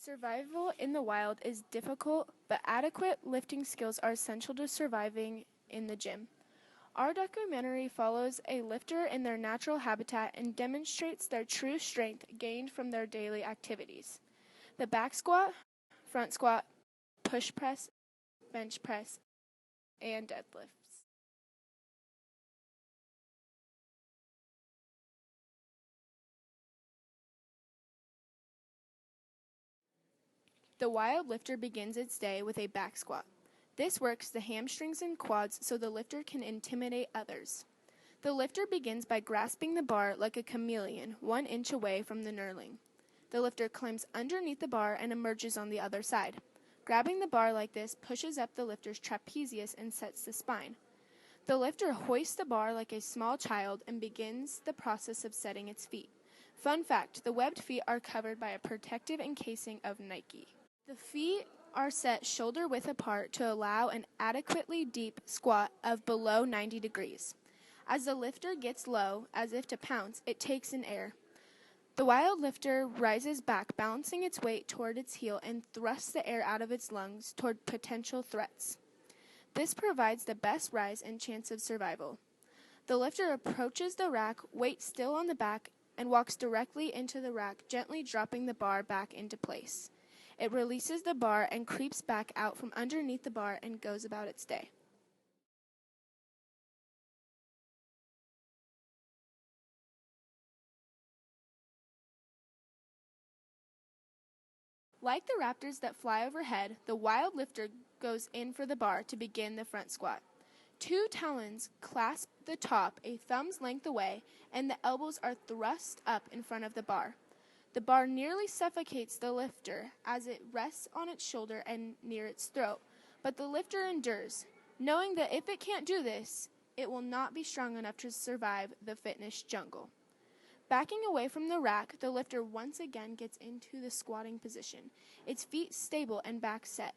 Survival in the wild is difficult, but adequate lifting skills are essential to surviving in the gym. Our documentary follows a lifter in their natural habitat and demonstrates their true strength gained from their daily activities. The back squat, front squat, push press, bench press, and deadlifts. The wild lifter begins its day with a back squat. This works the hamstrings and quads so the lifter can intimidate others. The lifter begins by grasping the bar like a chameleon 1 inch away from the knurling. The lifter climbs underneath the bar and emerges on the other side. Grabbing the bar like this pushes up the lifter's trapezius and sets the spine. The lifter hoists the bar like a small child and begins the process of setting its feet. Fun fact, the webbed feet are covered by a protective encasing of Nike. The feet are set shoulder width apart to allow an adequately deep squat of below 90 degrees. As the lifter gets low, as if to pounce, it takes in air. The wild lifter rises back, balancing its weight toward its heel and thrusts the air out of its lungs toward potential threats. This provides the best rise and chance of survival. The lifter approaches the rack, weight still on the back, and walks directly into the rack, gently dropping the bar back into place. It releases the bar and creeps back out from underneath the bar and goes about its day. Like the raptors that fly overhead, the wild lifter goes in for the bar to begin the front squat. 2 talons clasp the top a thumb's length away, and the elbows are thrust up in front of the bar. The bar nearly suffocates the lifter as it rests on its shoulder and near its throat, but the lifter endures, knowing that if it can't do this, it will not be strong enough to survive the fitness jungle. Backing away from the rack, the lifter once again gets into the squatting position, its feet stable and back set.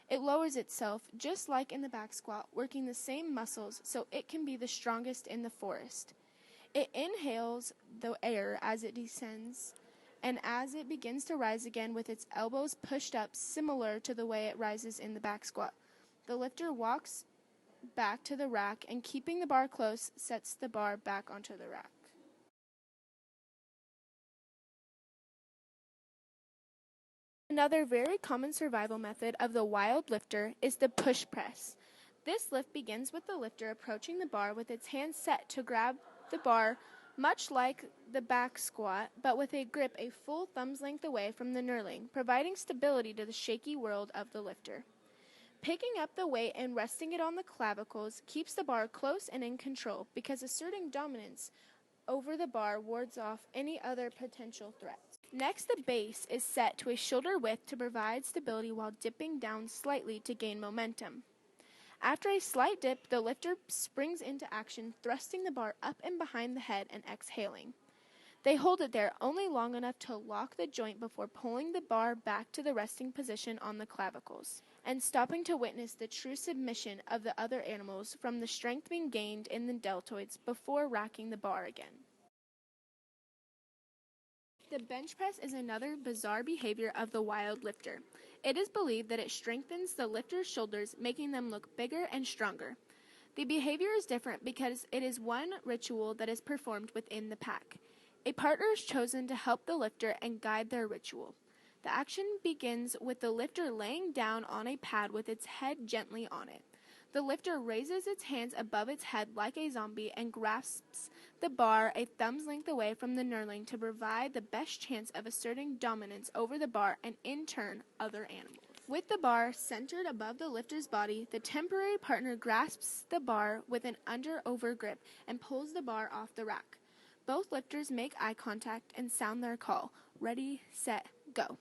It lowers itself, just like in the back squat, working the same muscles so it can be the strongest in the forest. It inhales the air as it descends, and as it begins to rise again with its elbows pushed up, similar to the way it rises in the back squat. The lifter walks back to the rack and, keeping the bar close, sets the bar back onto the rack. Another very common survival method of the wild lifter is the push press. This lift begins with the lifter approaching the bar with its hands set to grab the bar, much like the back squat, but with a grip a full thumb's length away from the knurling, providing stability to the shaky world of the lifter. Picking up the weight and resting it on the clavicles keeps the bar close and in control, because asserting dominance over the bar wards off any other potential threats. Next, the base is set to a shoulder width to provide stability while dipping down slightly to gain momentum. After a slight dip, the lifter springs into action, thrusting the bar up and behind the head and exhaling. They hold it there only long enough to lock the joint before pulling the bar back to the resting position on the clavicles, and stopping to witness the true submission of the other animals from the strength being gained in the deltoids before racking the bar again. The bench press is another bizarre behavior of the wild lifter. It is believed that it strengthens the lifter's shoulders, making them look bigger and stronger. The behavior is different because it is one ritual that is performed within the pack. A partner is chosen to help the lifter and guide their ritual. The action begins with the lifter laying down on a pad with its head gently on it. The lifter raises its hands above its head like a zombie and grasps the bar a thumb's length away from the knurling to provide the best chance of asserting dominance over the bar and, in turn, other animals. With the bar centered above the lifter's body, the temporary partner grasps the bar with an under-over grip and pulls the bar off the rack. Both lifters make eye contact and sound their call, ready, set, go.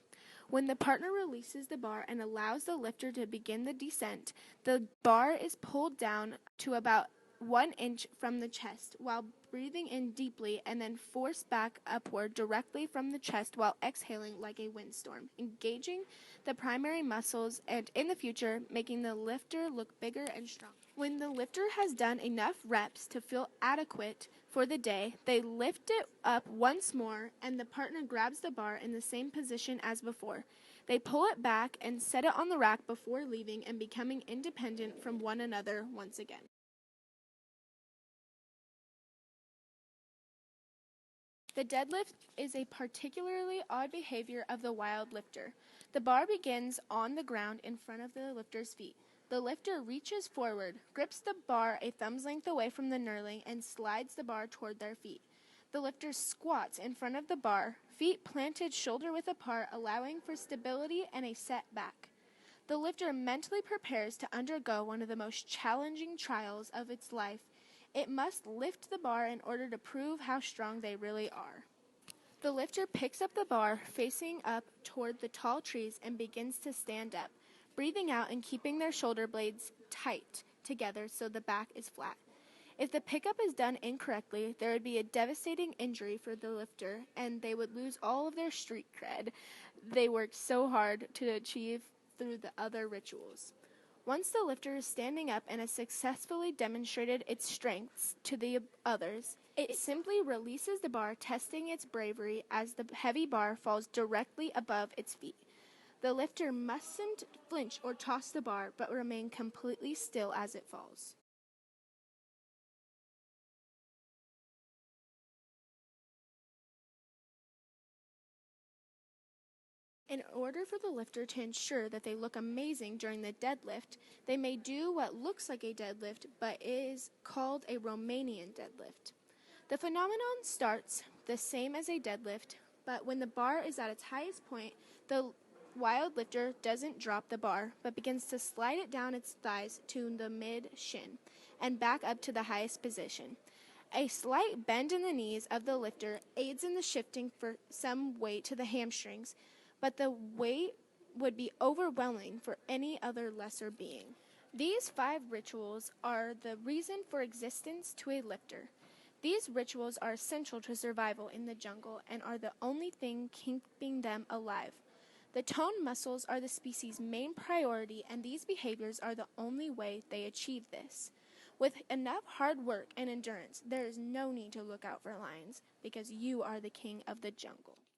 When the partner releases the bar and allows the lifter to begin the descent, the bar is pulled down to about 1 inch from the chest while breathing in deeply, and then forced back upward directly from the chest while exhaling like a windstorm, engaging the primary muscles and, in the future, making the lifter look bigger and stronger. When the lifter has done enough reps to feel adequate for the day, they lift it up once more, and the partner grabs the bar in the same position as before. They pull it back and set it on the rack before leaving and becoming independent from one another once again. The deadlift is a particularly odd behavior of the wild lifter. The bar begins on the ground in front of the lifter's feet. The lifter reaches forward, grips the bar a thumb's length away from the knurling, and slides the bar toward their feet. The lifter squats in front of the bar, feet planted shoulder-width apart, allowing for stability and a set back. The lifter mentally prepares to undergo one of the most challenging trials of its life. It must lift the bar in order to prove how strong they really are. The lifter picks up the bar, facing up toward the tall trees, and begins to stand up, breathing out and keeping their shoulder blades tight together so the back is flat. If the pickup is done incorrectly, there would be a devastating injury for the lifter, and they would lose all of their street cred they worked so hard to achieve through the other rituals. Once the lifter is standing up and has successfully demonstrated its strengths to the others, it simply releases the bar, testing its bravery as the heavy bar falls directly above its feet. The lifter mustn't flinch or toss the bar, but remain completely still as it falls. In order for the lifter to ensure that they look amazing during the deadlift, they may do what looks like a deadlift but is called a Romanian deadlift. The phenomenon starts the same as a deadlift, but when the bar is at its highest point, the wild lifter doesn't drop the bar but begins to slide it down its thighs to the mid-shin and back up to the highest position. A slight bend in the knees of the lifter aids in the shifting for some weight to the hamstrings, but the weight would be overwhelming for any other lesser being. These 5 rituals are the reason for existence to a lifter. These rituals are essential to survival in the jungle and are the only thing keeping them alive. The tone muscles are the species' main priority, and these behaviors are the only way they achieve this. With enough hard work and endurance, there is no need to look out for lions, because you are the king of the jungle.